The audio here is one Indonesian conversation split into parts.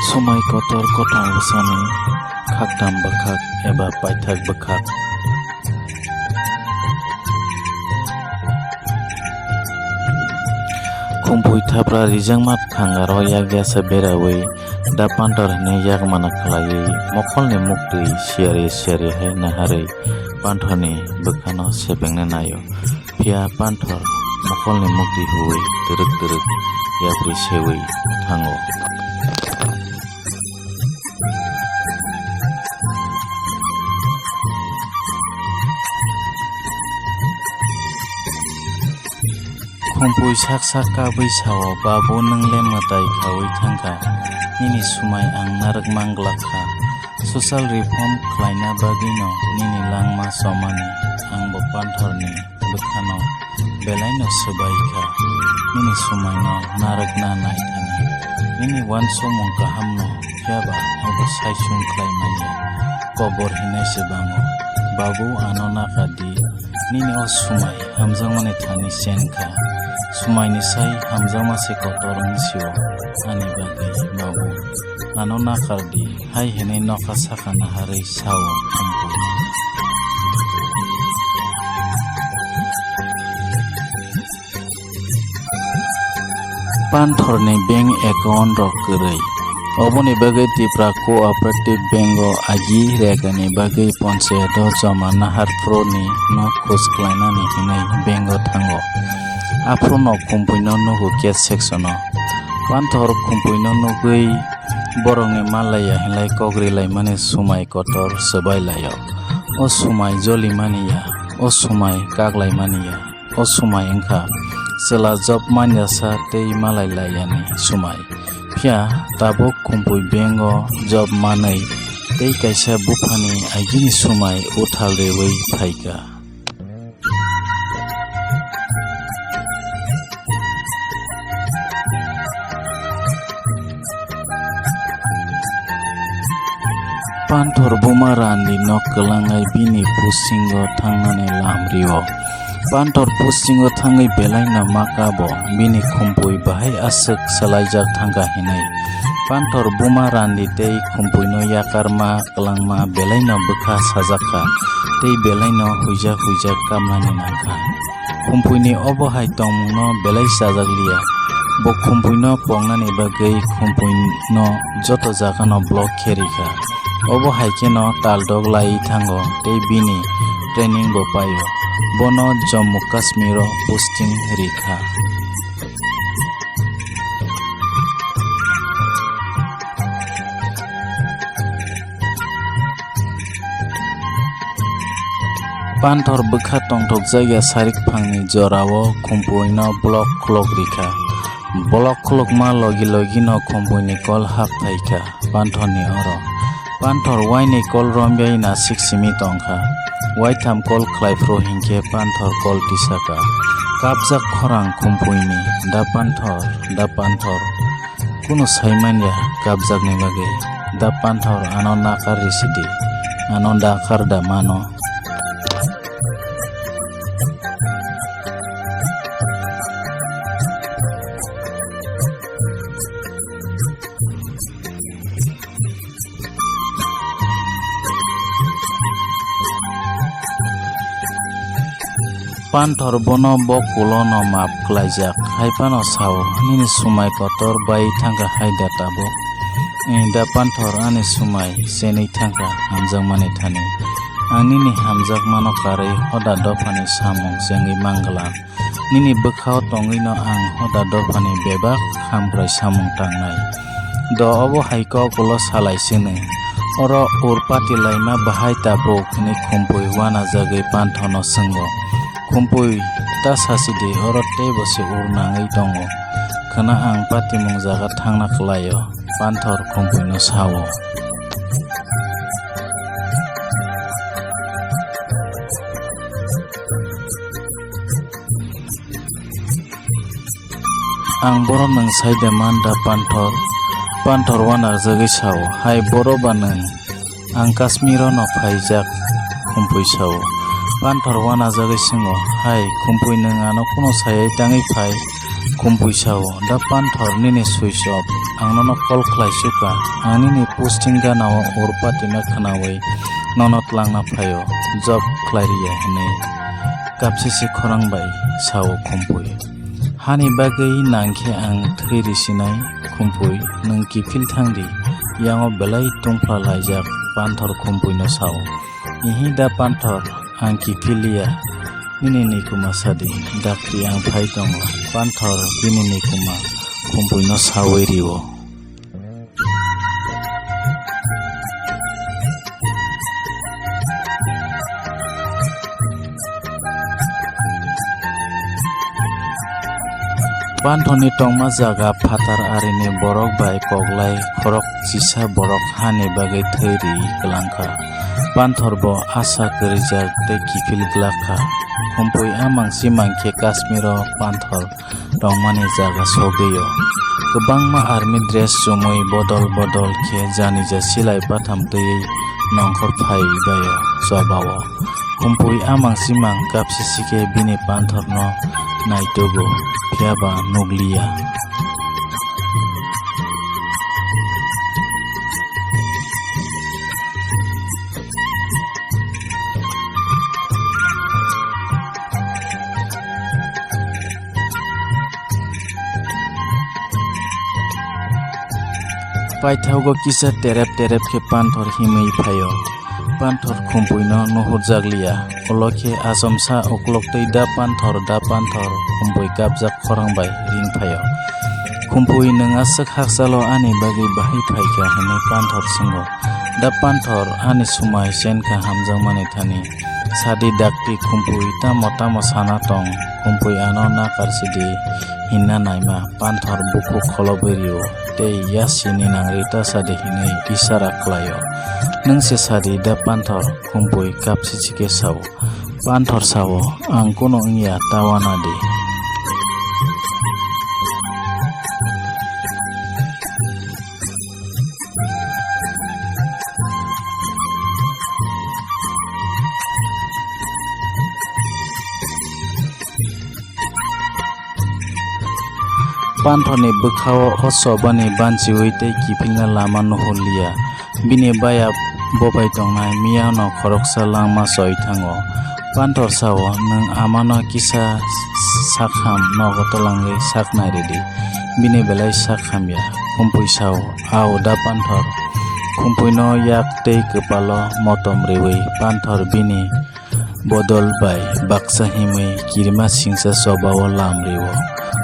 Sumai kotor kotong besani khakdam bekhak eba paithak bekhak. Kumpui thapra rijangmat khangaro yagyasa berawi da pantor hine yagmana khalai mokolni mukti siari hai nahari panthorni bekhano sepengna nayo pia panthor mokolni mukti huwi teruk yapri sewi thango. Kumpui sak kabui sawo babu nengle matai kawi thangka nini sumai ang narak manglakha social reform khlaina bagino nini langma somani ang bo panthorni bekhano belaino sebaikha nini sumaino narak na naithani nini wan somong kahamno kyaba ebo saisung khlaimanya kobor hinai sebango babu anona kadi nini o sumai hamjangmani thani senkha sumai ni sai hamjama se kotor misio ani bagai babu anona kardi hai hene noka sakana harai sawo kumpui. Panthorni bank account rok kerai oboni bagai tipra cooperative bank agi regani bagai ponsedo jama nahar pro ni no khos klainani hinai bank thango afro no kumpui no nugu ket section no panthor kumpui no nugui borongni malaya hilai kogri lai mane sumai kotor sebai layo o sumai joli maniya o sumai kaglai maniya o sumai engkha sela job manyasa tei malai layani sumai pia tabok kumpui bengo job manai tei kaisa bufani agini sumai uthal rewei phaika. Panthor buma randi nok kelangai bini pusingo thangnani lamrio panthor pusingo thangai belaina makabo bini kumpui bahai asuk salaijak thangka hinai panthor buma randi tei kumpui no yakarma kelangma belaina bekha sajaka tei belaina huija kamnani nangka kumpui ni obo hai tongmung no belai sajaklia bo kumpui no pongnani bagai kumpui no joto jaga no block kherika obo haike no taldok lai thango tei bini training bo payo bono Jammu Kashmir posting rikha. Panthor bekha tongtok jaiga sarik phangni jorao kumpui no block khlok rikha block khlok ma logi no kumpui ni kol hap thaika panthor ni oro panthor waini kol rombyai na siksimi tongkha waitam kol khlaifro hingke panthor kol tisaka kabjak khorang kumpuini da panthor kuno saimanya kabjak ni bagai da panthor anon nakar risidi anon dakar da mano. Panthor bono bokulo no map klaijak haipano sawo nini sumai kotor bai thangka haida tabo da panthor ani sumai senei thangka hamjak mani thani anini hamjak mano karai hoda dofani samung jengi mangala nini bekhao tongui no ang hoda dofani bebak khambrai samung tangnai do obo haiko kulo salai sene oro urpati laima bahai tabo khini kumpui wana jagai panthor no sengo kumpui ta sasidi oro tebo se urnangai tongo khana ang patimung jaga thangna khlayo panthor kumpui no sawo. Ang borok nang saida manda panthor wana jagai sawo hai borok banang ang Kashmiro no phaijak kumpui sawo panthor wana jagai singo hai kumpui nang ano kuno sayai tangai phai kumpui sawo da panthor nini switch off angnono call khlaisuka ani ni posting ganao urpatina khanawi nono tlangna phayo job khlairia hinai kapsisi khorangbai sao khumpui hani bagai nangkhe ang thiri sinai khumpui nung kifil thangdi yango belai tungpla laijak panthor khumpui no sao ihi da panthor ang kifilia nini nikuma sadi dakri ang phai tongo panthor bini nikuma khumpui no sawi riwo Panthoni tongma jaga phatar arini borok bai koglai khorok chisa borok hani bagai thairi klangkha panthor bo asa krijak tei kifil glakha khumpui amangsi mangkhe Kashmiro panthor tongmani jaga sogeyo kwbangma army dress chumui bodol khe janija silai patham tei nongkhor phai bayo jobao khumpui amangsi mang kapsisike bini panthor no naitogo phiaba nuglia paithaugo kisa terep khe panthor himui phayo panthor khumpui no nuhur jaglia olokhe asomsa okloktei da panthor khumpui kapjak khorangbai ring phayo khumpui nunga sak haksalo ani bagi bahai phaikha hine panthor singo da panthor ani sumai senkha hamjangmani thani sadi dakti khumpui tamo sana tong khumpui ano na karsidi hinna naima panthor buku kholoberio tei yasini nangrita sadi hinai isara khlayo nungse sadi da panthor khumpui kapsichike sao panthor sao ang kuno ngya tawana de panthorni bukhao osobani banchiwi tei kifilna lama nuhulia bini baya bobai tongnai miyano khoroksa langma soi thango panthor sao nung amano kisa sakham nogotolangai saknai redi bini belai sakhamya khumpui sao ao da panthor khumpui no yak tei kpalo motom rewi panthor bini bodol bai baksa himui kirma singsa sobao lamriwo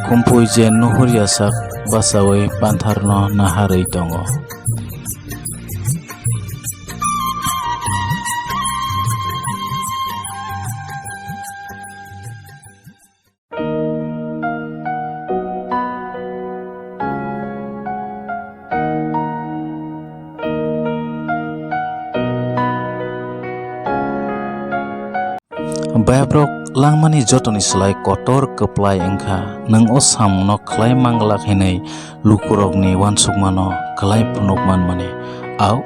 khumpui je nuhuria sak basawi panthor no naharei tongo Bayabrok langmani jotoni slai kotor keplai engkha nung o samno khlai manglak hinai lukurokni wansukmano khlai phunukman mane au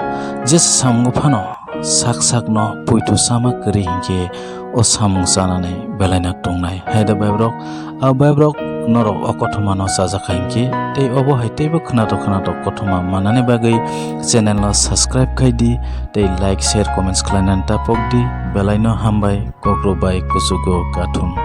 je samngu phano sak no puitu sama kri hingke o samung sanane belaina tongnai haida bayabrok norok okothoma no sajaka hingke tei obo haiteibo khnato kothoma manani bagai channel no subscribe khaidi tei like share comments khlainan tapokdi belaino hambai kokrobai kusugo kathun